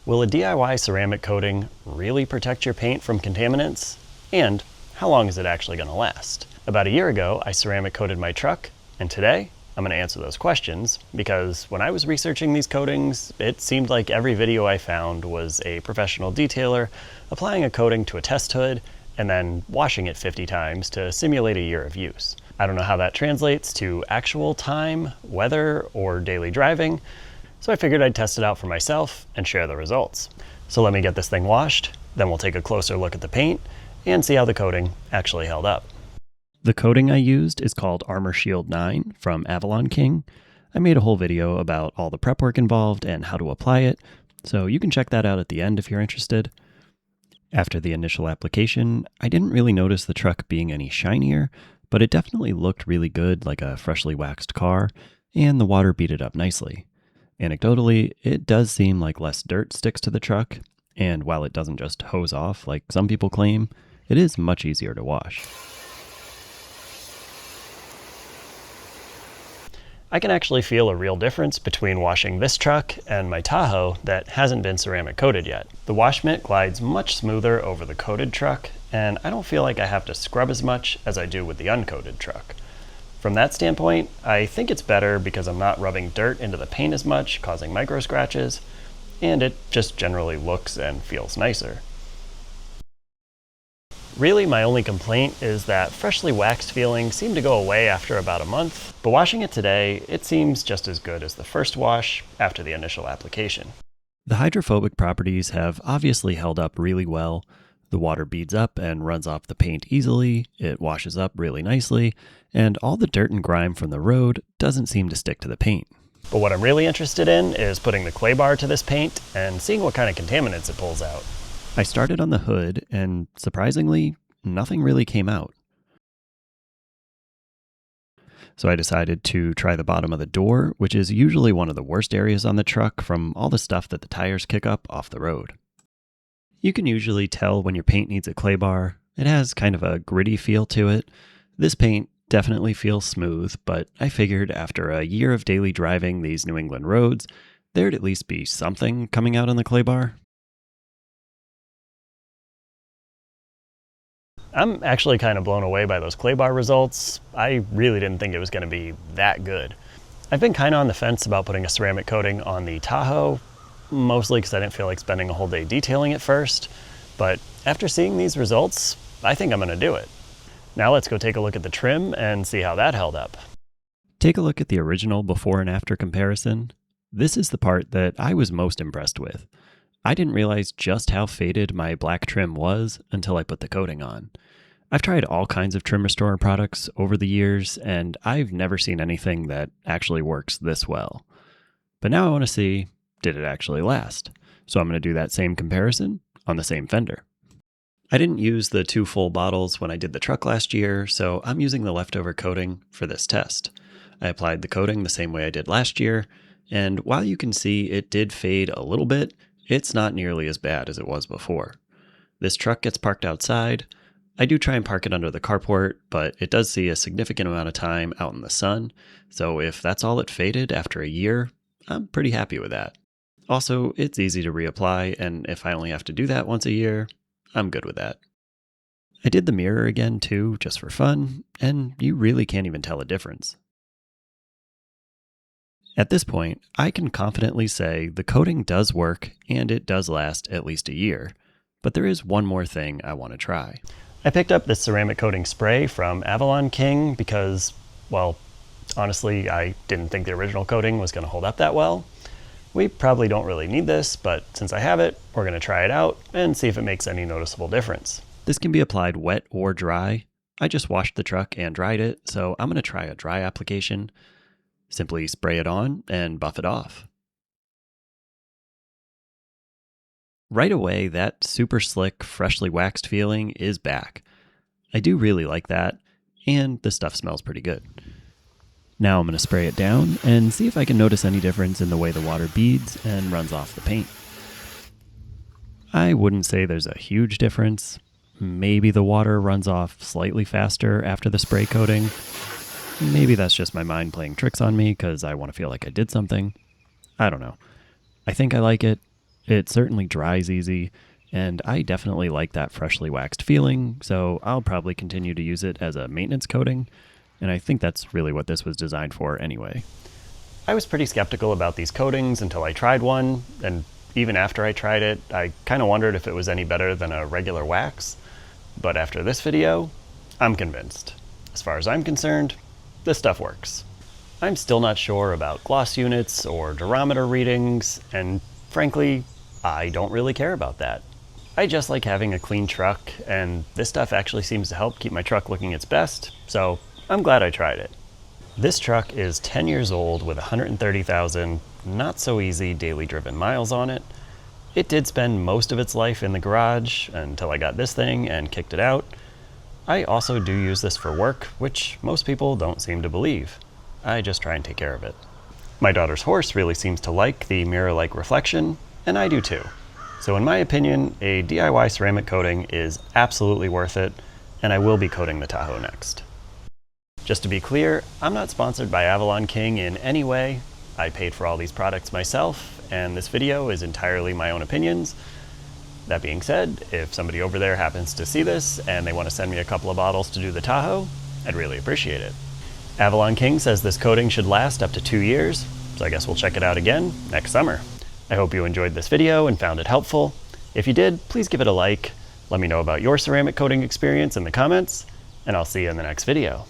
Will a DIY ceramic coating really protect your paint from contaminants? And how long is it actually going to last? About a year ago, I ceramic coated my truck, and today I'm going to answer those questions because when I was researching these coatings, it seemed like every video I found was a professional detailer applying a coating to a test hood and then washing it 50 times to simulate a year of use. I don't know how that translates to actual time, weather, or daily driving, so I figured I'd test it out for myself and share the results. So let me get this thing washed, then we'll take a closer look at the paint and see how the coating actually held up. The coating I used is called Armor Shield IX from AvalonKing. I made a whole video about all the prep work involved and how to apply it, so you can check that out at the end if you're interested. After the initial application, I didn't really notice the truck being any shinier, but it definitely looked really good, like a freshly waxed car, and the water beat it up nicely. Anecdotally, it does seem like less dirt sticks to the truck, and while it doesn't just hose off like some people claim, it is much easier to wash. I can actually feel a real difference between washing this truck and my Tahoe that hasn't been ceramic coated yet. The wash mitt glides much smoother over the coated truck, and I don't feel like I have to scrub as much as I do with the uncoated truck. From that standpoint, I think it's better because I'm not rubbing dirt into the paint as much, causing micro scratches, and it just generally looks and feels nicer. Really, my only complaint is that freshly waxed feelings seem to go away after about a month, but washing it today, it seems just as good as the first wash after the initial application. The hydrophobic properties have obviously held up really well. The water beads up and runs off the paint easily, it washes up really nicely, and all the dirt and grime from the road doesn't seem to stick to the paint. But what I'm really interested in is putting the clay bar to this paint and seeing what kind of contaminants it pulls out. I started on the hood, and surprisingly, nothing really came out. So I decided to try the bottom of the door, which is usually one of the worst areas on the truck from all the stuff that the tires kick up off the road. You can usually tell when your paint needs a clay bar. It has kind of a gritty feel to it. This paint definitely feels smooth, but I figured after a year of daily driving these New England roads, there'd at least be something coming out on the clay bar. I'm actually kind of blown away by those clay bar results. I really didn't think it was going to be that good. I've been kind of on the fence about putting a ceramic coating on the Tahoe, mostly because I didn't feel like spending a whole day detailing it first, but after seeing these results, I think I'm going to do it. Now let's go take a look at the trim and see how that held up. Take a look at the original before and after comparison. This is the part that I was most impressed with. I didn't realize just how faded my black trim was until I put the coating on. I've tried all kinds of trim restorer products over the years, and I've never seen anything that actually works this well. But now I want to see, did it actually last? So I'm going to do that same comparison on the same fender. I didn't use the 2 full bottles when I did the truck last year, so I'm using the leftover coating for this test. I applied the coating the same way I did last year, and while you can see it did fade a little bit, it's not nearly as bad as it was before. This truck gets parked outside. I do try and park it under the carport, but it does see a significant amount of time out in the sun, so if that's all it faded after a year, I'm pretty happy with that. Also, it's easy to reapply, and if I only have to do that once a year, I'm good with that. I did the mirror again too, just for fun, and you really can't even tell a difference. At this point, I can confidently say the coating does work and it does last at least a year, but there is one more thing I want to try. I picked up this ceramic coating spray from AvalonKing because, well, honestly, I didn't think the original coating was going to hold up that well. We probably don't really need this, but since I have it, we're going to try it out and see if it makes any noticeable difference. This can be applied wet or dry. I just washed the truck and dried it, so I'm going to try a dry application. Simply spray it on and buff it off. Right away, that super slick, freshly waxed feeling is back. I do really like that, and the stuff smells pretty good. Now I'm going to spray it down and see if I can notice any difference in the way the water beads and runs off the paint. I wouldn't say there's a huge difference. Maybe the water runs off slightly faster after the spray coating. Maybe that's just my mind playing tricks on me because I want to feel like I did something. I don't know. I think I like it. It certainly dries easy, and I definitely like that freshly waxed feeling, so I'll probably continue to use it as a maintenance coating, and I think that's really what this was designed for anyway. I was pretty skeptical about these coatings until I tried one, and even after I tried it, I kind of wondered if it was any better than a regular wax, but after this video, I'm convinced. As far as I'm concerned, this stuff works. I'm still not sure about gloss units or durometer readings, and frankly, I don't really care about that. I just like having a clean truck, and this stuff actually seems to help keep my truck looking its best, so I'm glad I tried it. This truck is 10 years old with 130,000 not so easy daily driven miles on it. It did spend most of its life in the garage until I got this thing and kicked it out. I also do use this for work, which most people don't seem to believe. I just try and take care of it. My daughter's horse really seems to like the mirror-like reflection, and I do too. So in my opinion, a DIY ceramic coating is absolutely worth it, and I will be coating the Tahoe next. Just to be clear, I'm not sponsored by AvalonKing in any way. I paid for all these products myself, and this video is entirely my own opinions. That being said, if somebody over there happens to see this and they want to send me a couple of bottles to do the Tahoe, I'd really appreciate it. AvalonKing says this coating should last up to 2 years, so I guess we'll check it out again next summer. I hope you enjoyed this video and found it helpful. If you did, please give it a like. Let me know about your ceramic coating experience in the comments, and I'll see you in the next video.